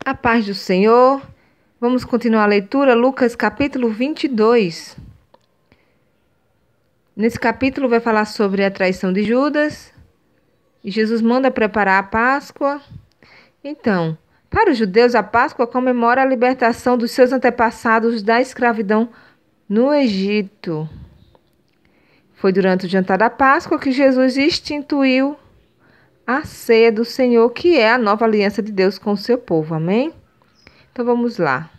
A paz do Senhor. Vamos continuar a leitura, Lucas capítulo 22. Nesse capítulo vai falar sobre a traição de Judas. E Jesus manda preparar a Páscoa. Então, para os judeus, a Páscoa comemora a libertação dos seus antepassados da escravidão no Egito. Foi durante o jantar da Páscoa que Jesus instituiu a ceia do Senhor, que é a nova aliança de Deus com o seu povo. Amém? Então vamos lá.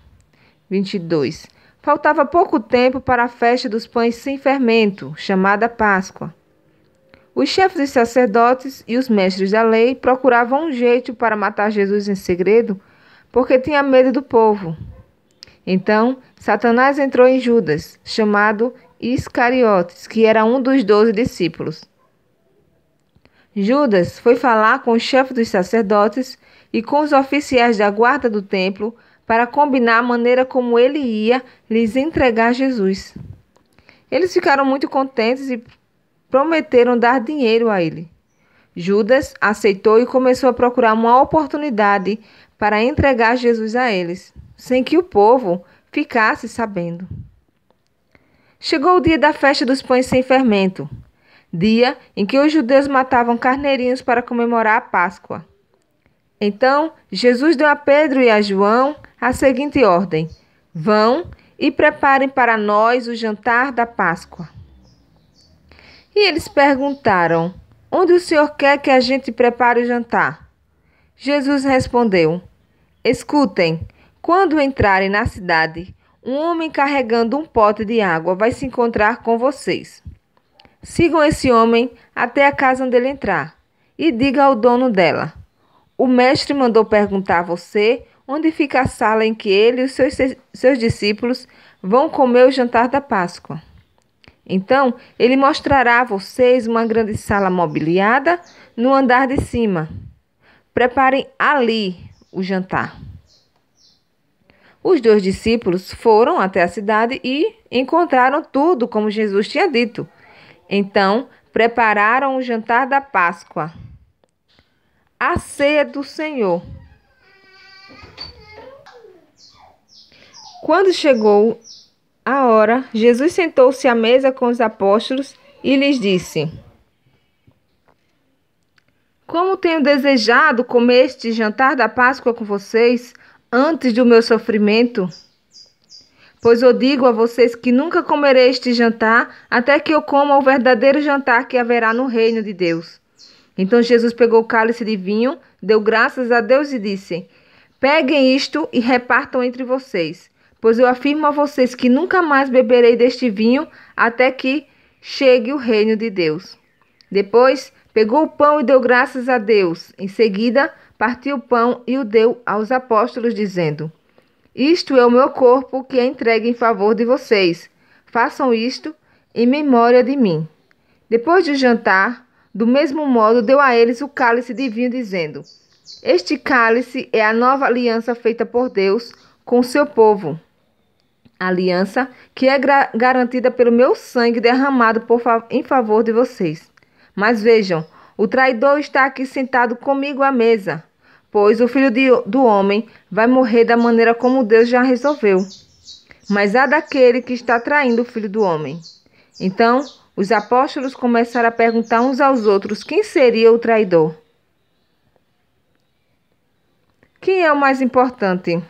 22. Faltava pouco tempo para a festa dos pães sem fermento, chamada Páscoa. Os chefes dos sacerdotes e os mestres da lei procuravam um jeito para matar Jesus em segredo, porque tinha medo do povo. Então, Satanás entrou em Judas, chamado Iscariotes, que era um dos 12 discípulos. Judas foi falar com o chefe dos sacerdotes e com os oficiais da guarda do templo para combinar a maneira como ele ia lhes entregar Jesus. Eles ficaram muito contentes e prometeram dar dinheiro a ele. Judas aceitou e começou a procurar uma oportunidade para entregar Jesus a eles, sem que o povo ficasse sabendo. Chegou o dia da festa dos pães sem fermento, dia em que os judeus matavam carneirinhos para comemorar a Páscoa. Então, Jesus deu a Pedro e a João a seguinte ordem: vão e preparem para nós o jantar da Páscoa. E eles perguntaram: onde o Senhor quer que a gente prepare o jantar? Jesus respondeu: escutem, quando entrarem na cidade, um homem carregando um pote de água vai se encontrar com vocês. Sigam esse homem até a casa onde ele entrar e diga ao dono dela: o mestre mandou perguntar a você onde fica a sala em que ele e os seus discípulos vão comer o jantar da Páscoa. Então, ele mostrará a vocês uma grande sala mobiliada no andar de cima. Preparem ali o jantar. Os 2 discípulos foram até a cidade e encontraram tudo como Jesus tinha dito. Então, prepararam o jantar da Páscoa, a ceia do Senhor. Quando chegou a hora, Jesus sentou-se à mesa com os apóstolos e lhes disse: como tenho desejado comer este jantar da Páscoa com vocês antes do meu sofrimento? Pois eu digo a vocês que nunca comerei este jantar até que eu coma o verdadeiro jantar que haverá no reino de Deus. Então Jesus pegou o cálice de vinho, deu graças a Deus e disse: peguem isto e repartam entre vocês, pois eu afirmo a vocês que nunca mais beberei deste vinho até que chegue o reino de Deus. Depois pegou o pão e deu graças a Deus. Em seguida, partiu o pão e o deu aos apóstolos, dizendo: isto é o meu corpo que é entregue em favor de vocês. Façam isto em memória de mim. Depois de jantar, do mesmo modo, deu a eles o cálice de vinho, dizendo: este cálice é a nova aliança feita por Deus com o seu povo. Aliança que é garantida pelo meu sangue derramado em favor de vocês. Mas vejam, o traidor está aqui sentado comigo à mesa, pois o Filho do Homem vai morrer da maneira como Deus já resolveu. Mas há daquele que está traindo o Filho do Homem. Então, os apóstolos começaram a perguntar uns aos outros quem seria o traidor. Quem é o mais importante?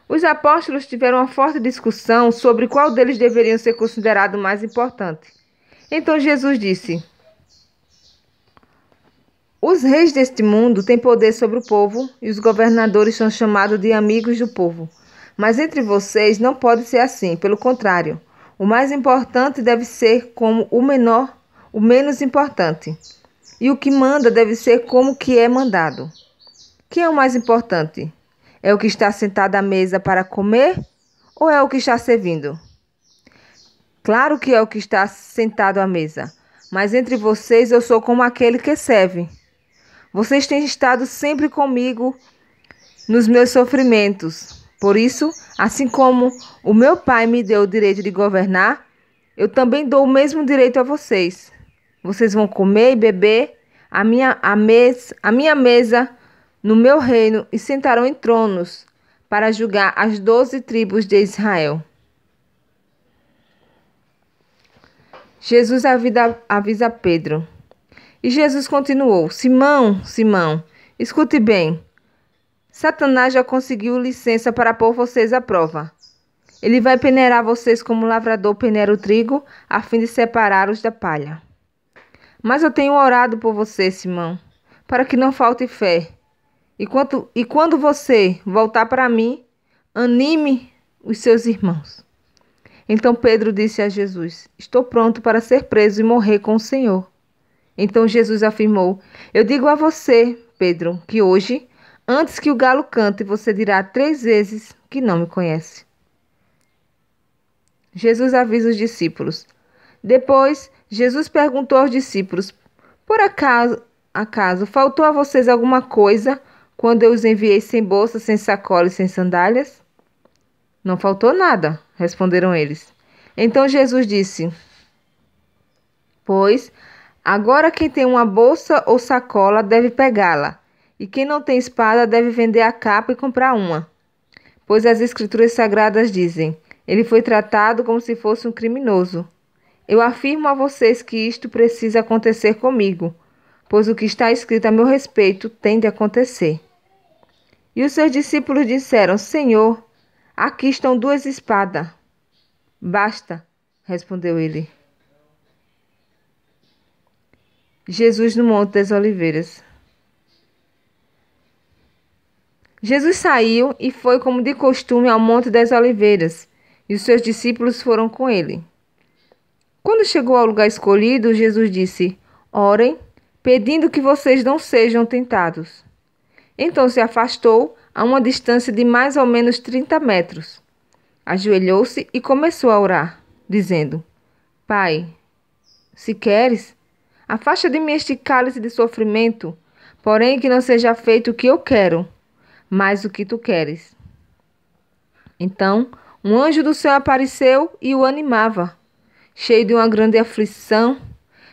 Os apóstolos tiveram uma forte discussão sobre qual deles deveriam ser considerado o mais importante. Então Jesus disse: os reis deste mundo têm poder sobre o povo e os governadores são chamados de amigos do povo. Mas entre vocês não pode ser assim, pelo contrário. O mais importante deve ser como o menor, o menos importante. E o que manda deve ser como o que é mandado. Quem é o mais importante? É o que está sentado à mesa para comer ou é o que está servindo? Claro que é o que está sentado à mesa, mas entre vocês eu sou como aquele que serve. Vocês têm estado sempre comigo nos meus sofrimentos. Por isso, assim como o meu Pai me deu o direito de governar, eu também dou o mesmo direito a vocês. Vocês vão comer e beber a minha mesa no meu reino e sentarão em tronos para julgar as 12 tribos de Israel. Jesus avisa Pedro. E Jesus continuou: Simão, Simão, escute bem. Satanás já conseguiu licença para pôr vocês à prova. Ele vai peneirar vocês como o lavrador peneira o trigo, a fim de separá-los da palha. Mas eu tenho orado por você, Simão, para que não falte fé. E quando você voltar para mim, anime os seus irmãos. Então Pedro disse a Jesus: Estou pronto para ser preso e morrer com o Senhor. Então Jesus afirmou: Eu digo a você, Pedro, que hoje, antes que o galo cante, você dirá 3 vezes que não me conhece. Jesus avisa os discípulos. Depois, Jesus perguntou aos discípulos: Por acaso faltou a vocês alguma coisa quando eu os enviei sem bolsa, sem sacola e sem sandálias? Não faltou nada, responderam eles. Então Jesus disse: Pois agora quem tem uma bolsa ou sacola deve pegá-la, e quem não tem espada deve vender a capa e comprar uma. Pois as Escrituras Sagradas dizem: Ele foi tratado como se fosse um criminoso. Eu afirmo a vocês que isto precisa acontecer comigo, pois o que está escrito a meu respeito tem de acontecer. E os seus discípulos disseram: Senhor, aqui estão 2 espadas. Basta, respondeu ele. Jesus no Monte das Oliveiras. Jesus saiu e foi como de costume ao Monte das Oliveiras, e os seus discípulos foram com ele. Quando chegou ao lugar escolhido, Jesus disse: Orem, pedindo que vocês não sejam tentados. Então se afastou a uma distância de mais ou menos 30 metros. Ajoelhou-se e começou a orar, dizendo: Pai, se queres, afasta de mim este cálice de sofrimento, porém que não seja feito o que eu quero, mas o que tu queres. Então, um anjo do céu apareceu e o animava. Cheio de uma grande aflição,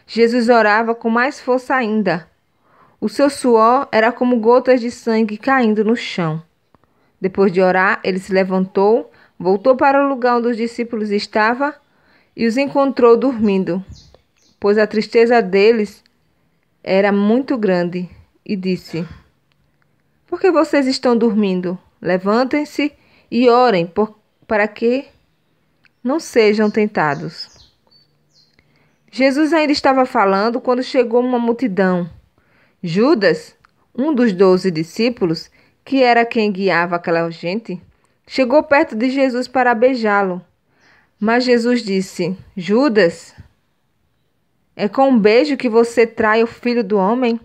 Jesus orava com mais força ainda. O seu suor era como gotas de sangue caindo no chão. Depois de orar, ele se levantou, voltou para o lugar onde os discípulos estavam e os encontrou dormindo, pois a tristeza deles era muito grande, e disse: Por que vocês estão dormindo? Levantem-se e orem para que não sejam tentados. Jesus ainda estava falando quando chegou uma multidão. Judas, um dos 12 discípulos, que era quem guiava aquela gente, chegou perto de Jesus para beijá-lo. Mas Jesus disse: Judas, é com um beijo que você trai o Filho do Homem?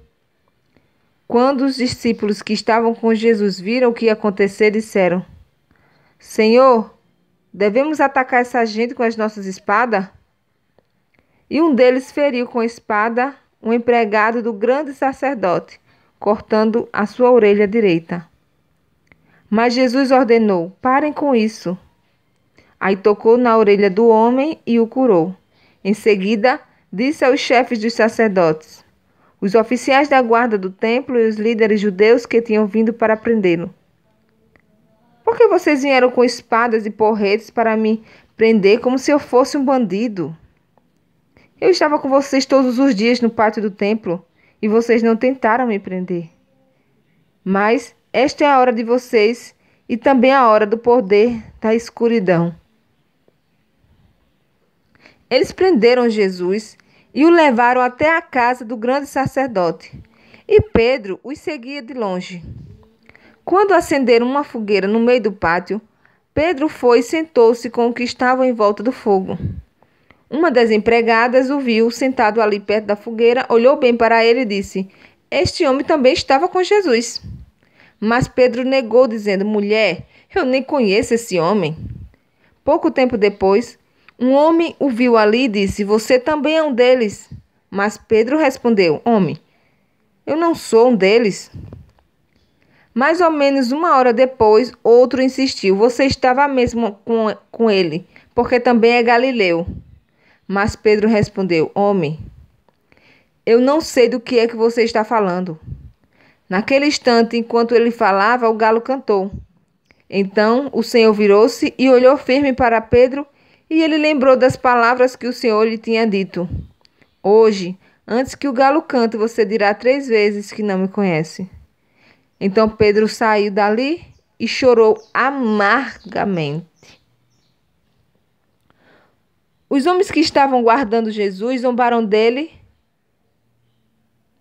Quando os discípulos que estavam com Jesus viram o que ia acontecer, disseram: Senhor, devemos atacar essa gente com as nossas espadas? E um deles feriu com a espada um empregado do grande sacerdote, cortando a sua orelha direita. Mas Jesus ordenou: Parem com isso. Aí tocou na orelha do homem e o curou. Em seguida, disse aos chefes dos sacerdotes, os oficiais da guarda do templo e os líderes judeus que tinham vindo para prendê-lo: Por que vocês vieram com espadas e porretes para me prender como se eu fosse um bandido? Eu estava com vocês todos os dias no pátio do templo e vocês não tentaram me prender. Mas esta é a hora de vocês e também a hora do poder da escuridão. Eles prenderam Jesus e o levaram até a casa do grande sacerdote. E Pedro os seguia de longe. Quando acenderam uma fogueira no meio do pátio, Pedro foi e sentou-se com o que estavam em volta do fogo. Uma das empregadas o viu sentado ali perto da fogueira, olhou bem para ele e disse: Este homem também estava com Jesus. Mas Pedro negou, dizendo: Mulher, eu nem conheço esse homem. Pouco tempo depois, um homem o viu ali e disse: Você também é um deles. Mas Pedro respondeu: Homem, eu não sou um deles. Mais ou menos 1 hora depois, outro insistiu: Você estava mesmo com ele, porque também é galileu. Mas Pedro respondeu: Homem, eu não sei do que é que você está falando. Naquele instante, enquanto ele falava, o galo cantou. Então o Senhor virou-se e olhou firme para Pedro, e ele lembrou das palavras que o Senhor lhe tinha dito. Hoje, antes que o galo cante, você dirá 3 vezes que não me conhece. Então Pedro saiu dali e chorou amargamente. Os homens que estavam guardando Jesus zombaram dele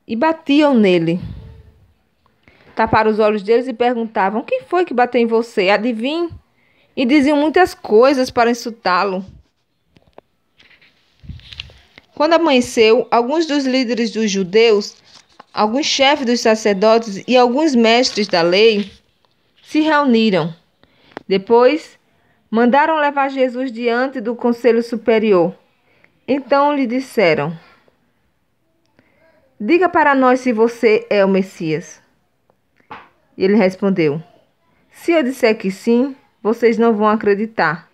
e batiam nele. Taparam os olhos deles e perguntavam: quem foi que bateu em você? Adivinhe? E diziam muitas coisas para insultá-lo. Quando amanheceu, alguns dos líderes dos judeus, alguns chefes dos sacerdotes e alguns mestres da lei se reuniram. Depois, mandaram levar Jesus diante do conselho superior. Então lhe disseram: diga para nós se você é o Messias. E ele respondeu: se eu disser que sim, vocês não vão acreditar.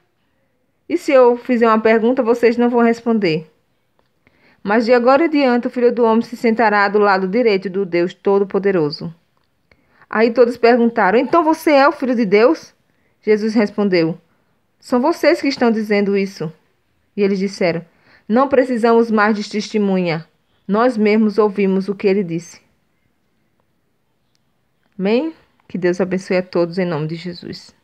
E se eu fizer uma pergunta, vocês não vão responder. Mas de agora em diante o Filho do Homem se sentará do lado direito do Deus Todo-Poderoso. Aí todos perguntaram: então você é o Filho de Deus? Jesus respondeu: são vocês que estão dizendo isso. E eles disseram: não precisamos mais de testemunha. Nós mesmos ouvimos o que ele disse. Amém? Que Deus abençoe a todos em nome de Jesus.